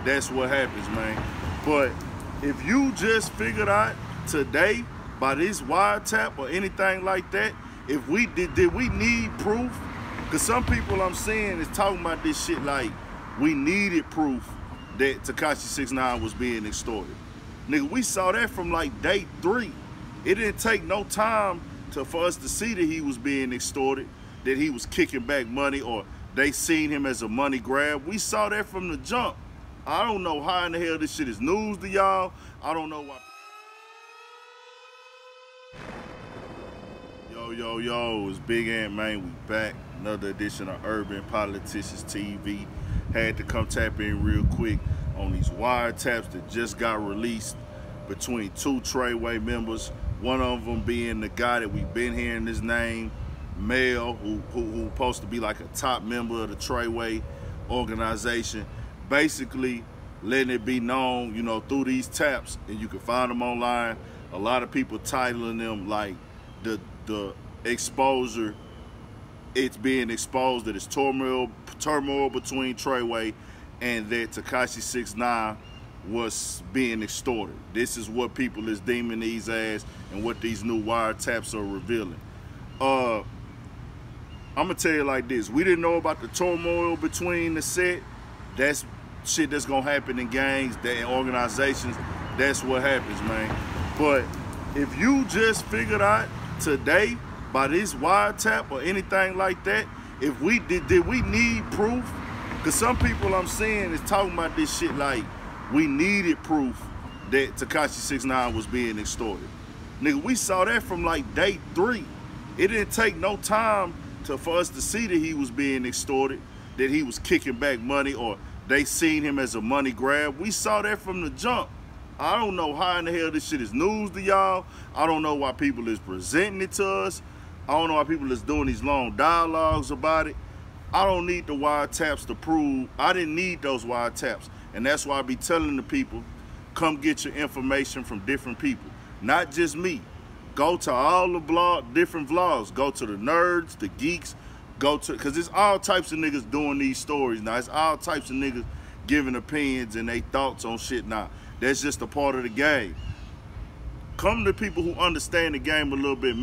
that's what happens, man. But if you just figured out today by this wiretap or anything like that, if we did we need proof? Because some people I'm seeing is talking about this shit like we needed proof that Tekashi 6ix9ine was being extorted. Nigga, we saw that from like day 3. It didn't take no time for us to see that he was being extorted, that he was kicking back money, or they seen him as a money grab. We saw that from the jump. I don't know how in the hell this shit is news to y'all. I don't know why. Yo, it's Big Ant, man. We back. Another edition of Urban Politicians TV. Had to come tap in real quick on these wiretaps that just got released between 2 Treway members. One of them being the guy that we've been hearing his name, Mel, who supposed to be like a top member of the Treway organization. Basically letting it be known, you know, through these taps, and you can find them online. A lot of people titling them like the exposure. It's being exposed that it's turmoil between Treway and that Tekashi 6ix9ine was being extorted. This is what people is deeming these as, and what these new wiretaps are revealing. I'm gonna tell you like this: we didn't know about the turmoil between the set. That's shit that's gonna happen in gangs, in organizations. That's what happens, man. But if you just figured out today by this wiretap or anything like that, if we did we need proof? Because some people I'm seeing is talking about this shit like we needed proof that Tekashi 6ix9ine was being extorted. Nigga, we saw that from like day 3. It didn't take no time for us to see that he was being extorted, that he was kicking back money, or they seen him as a money grab. We saw that from the jump. I don't know how in the hell this shit is news to y'all. I don't know why people is presenting it to us. I don't know why people is doing these long dialogues about it. I don't need the wiretaps to prove. I didn't need those wiretaps. And that's why I be telling the people, come get your information from different people. Not just me. Go to all the different vlogs. Go to the nerds, the geeks. Go to, because it's all types of niggas doing these stories now. It's all types of niggas giving opinions and they thoughts on shit now. That's just a part of the game. Come to people who understand the game a little bit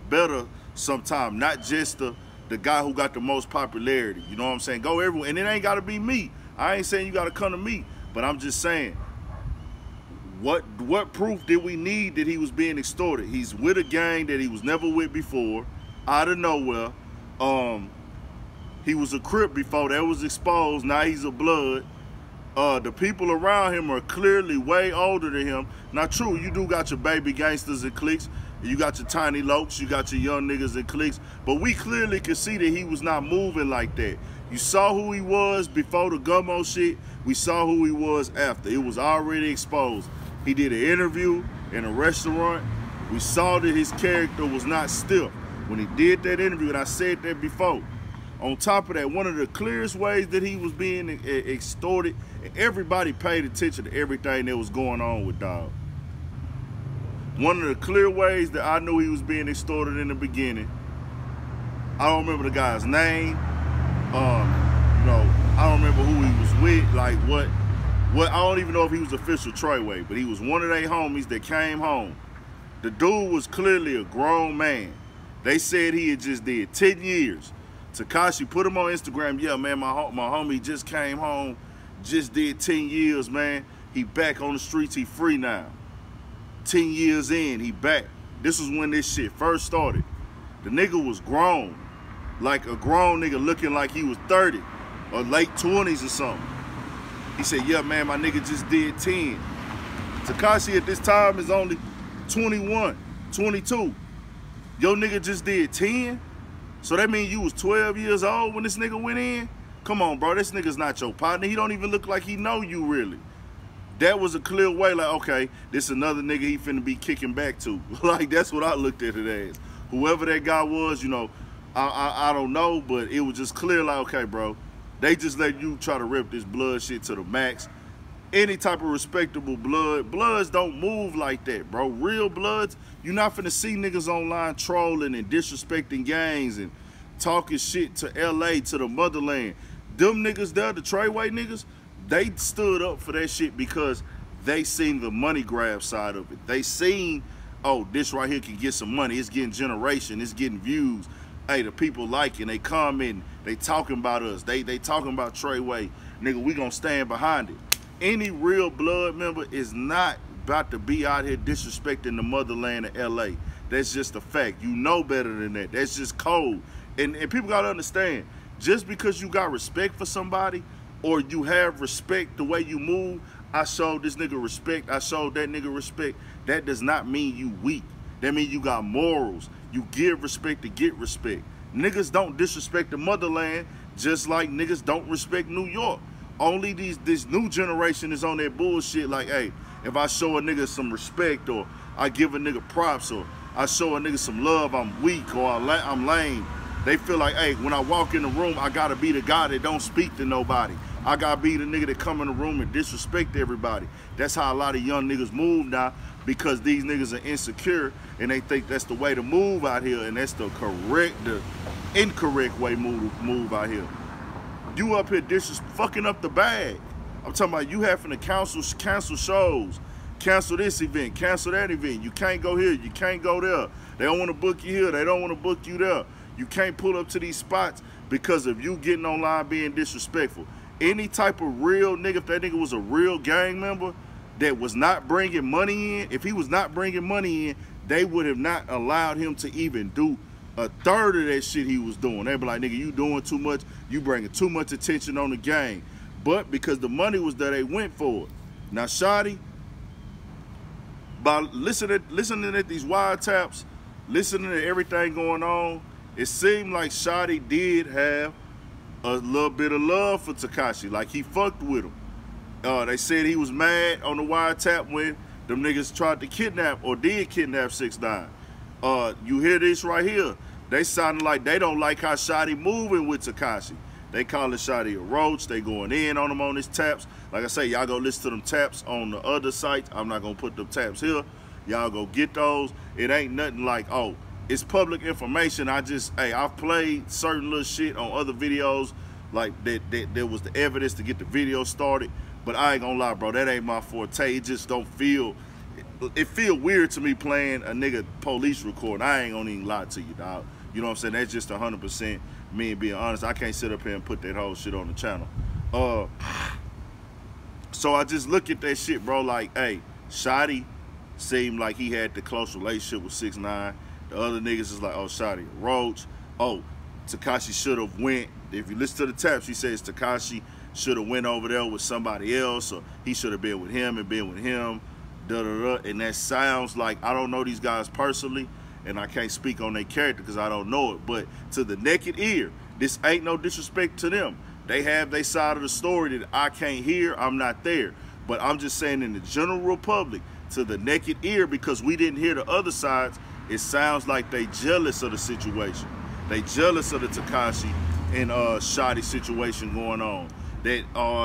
better sometime. Not just the guy who got the most popularity. You know what I'm saying? Go everywhere. And it ain't got to be me. I ain't saying you got to come to me. But I'm just saying, what proof did we need that he was being extorted? He's with a gang that he was never with before, out of nowhere. He was a Crip before that was exposed. Now he's a Blood. The people around him are clearly way older than him. Now, true, you do got your baby gangsters and cliques. You got your tiny lokes. You got your young niggas and cliques. But we clearly could see that he was not moving like that. You saw who he was before the Gummo shit. We saw who he was after. It was already exposed. He did an interview in a restaurant. We saw that his character was not stiff when he did that interview, and I said that before. On top of that, one of the clearest ways that he was being extorted, everybody paid attention to everything that was going on with Dog. One of the clear ways that I knew he was being extorted in the beginning, I don't remember the guy's name. You know, I don't remember who he was with, like what I don't even know if he was official Treway, but he was one of their homies that came home. The dude was clearly a grown man. They said he had just did 10 years. Tekashi put him on Instagram. Yeah, man, my homie just came home, just did 10 years, man. He back on the streets, he free now. 10 years in, he back. This was when this shit first started. The nigga was grown. Like a grown nigga looking like he was 30 or late 20s or something. He said, yeah, man, my nigga just did 10. Tekashi at this time is only 21, 22. Your nigga just did 10? So that means you was 12 years old when this nigga went in? Come on, bro, this nigga's not your partner. He don't even look like he know you really. That was a clear way, like, okay, this another nigga he finna be kicking back to. Like, that's what I looked at it as. Whoever that guy was, you know, I don't know, but it was just clear, like, okay, bro, they just let you try to rip this Blood shit to the max. Any type of respectable Bloods don't move like that, bro. Real Bloods, you're not finna see niggas online trolling and disrespecting gangs and talking shit to LA, to the motherland. Them niggas there, the Treway niggas, they stood up for that shit because they seen the money grab side of it. They seen, oh, this right here can get some money. It's getting generation. It's getting views. Hey, the people liking, they commenting, they talking about us. They talking about Treway. Nigga, we gonna stand behind it. Any real blood member is not about to be out here disrespecting the motherland of LA. That's just a fact. You know better than that. That's just cold. And people gotta understand, just because you got respect for somebody or you have respect the way you move, I showed this nigga respect, I showed that nigga respect, that does not mean you weak. That means you got morals. You give respect to get respect. Niggas don't disrespect the motherland just like niggas don't respect New York. Only this new generation is on that bullshit like, hey, if I show a nigga some respect or I give a nigga props or I show a nigga some love, I'm weak or I'm lame. They feel like, hey, when I walk in the room, I gotta be the guy that don't speak to nobody. I gotta be the nigga that come in the room and disrespect everybody. That's how a lot of young niggas move now, because these niggas are insecure and they think that's the way to move out here, and that's the incorrect way move out here. You up here fucking up the bag. I'm talking about you having to cancel shows, cancel this event, cancel that event. You can't go here, you can't go there. They don't want to book you here, they don't want to book you there. You can't pull up to these spots because of you getting online being disrespectful. Any type of real nigga, if that nigga was a real gang member that was not bringing money in, if he was not bringing money in, they would have not allowed him to even do a third of that shit he was doing. They'd be like, nigga, you doing too much, you bringing too much attention on the gang. But because the money was there, they went for it. Now, Shotti, by listening at these wiretaps, listening to everything going on, it seemed like Shotti did have a little bit of love for Tekashi, like he fucked with him. They said he was mad on the wiretap when them niggas tried to kidnap or did kidnap 6ix9ine. You hear this right here. They sounding like they don't like how Shotti moving with Tekashi. They calling Shotti a roach. They going in on him on his taps. Like I say, y'all go listen to them taps on the other sites. I'm not gonna put them taps here. Y'all go get those. It ain't nothing like, oh, it's public information. Hey, I've played certain little shit on other videos, like there was the evidence to get the video started. But I ain't gonna lie, bro, that ain't my forte. It just don't feel, it feel weird to me playing a nigga police record. I ain't gonna even lie to you, dog. You know what I'm saying? That's just 100% me being honest. I can't sit up here and put that whole shit on the channel. So I just look at that shit, bro, like, hey, Shotti seemed like he had the close relationship with 6ix9ine. The other niggas is like, oh, Shotti a roach. Oh, Tekashi should have went. If you listen to the taps, he says Tekashi should have went over there with somebody else, or he should have been with him and been with him, da-da-da. And that sounds like, I don't know these guys personally, and I can't speak on their character because I don't know it, but to the naked ear, this ain't no disrespect to them. They have their side of the story that I can't hear, I'm not there. But I'm just saying in the general public, to the naked ear, because we didn't hear the other sides, it sounds like they jealous of the situation. They jealous of the Tekashi and Shotti situation going on. That,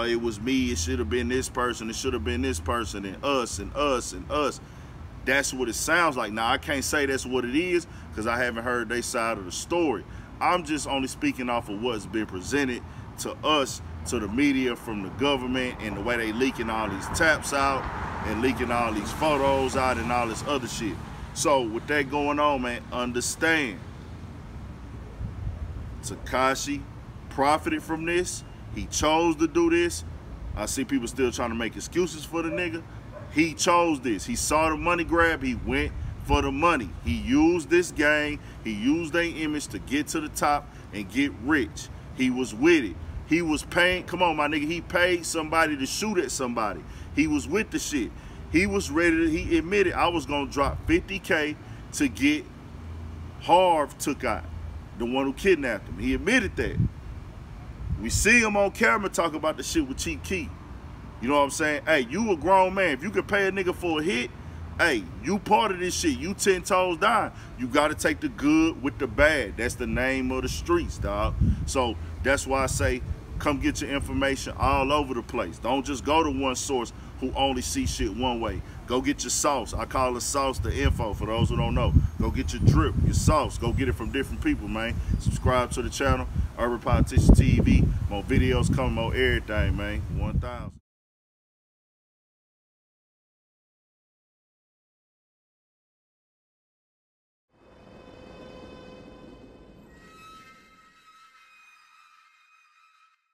it was me, it should have been this person, it should have been this person, and us, and us, and us. That's what it sounds like. Now, I can't say that's what it is because I haven't heard their side of the story. I'm just only speaking off of what's been presented to us, to the media from the government, and the way they leaking all these taps out and leaking all these photos out and all this other shit. So with that going on, man, understand, Tekashi profited from this. He chose to do this. I see people still trying to make excuses for the nigga. He chose this. He saw the money grab. He went for the money. He used this gang. He used their image to get to the top and get rich. He was with it. He was paying. Come on, my nigga. He paid somebody to shoot at somebody. He was with the shit. He was ready to, he admitted, I was going to drop 50K to get Harv took out, the one who kidnapped him. He admitted that. We see him on camera talk about the shit with Chief Keef. You know what I'm saying? Hey, you a grown man. If you can pay a nigga for a hit, hey, you part of this shit. You 10 toes down. You got to take the good with the bad. That's the name of the streets, dog. So that's why I say, come get your information all over the place. Don't just go to one source who only see shit one way. Go get your sauce. I call the sauce the info for those who don't know. Go get your drip, your sauce. Go get it from different people, man. Subscribe to the channel. Urban Politicians TV. More videos coming, more everything, man. 1,000.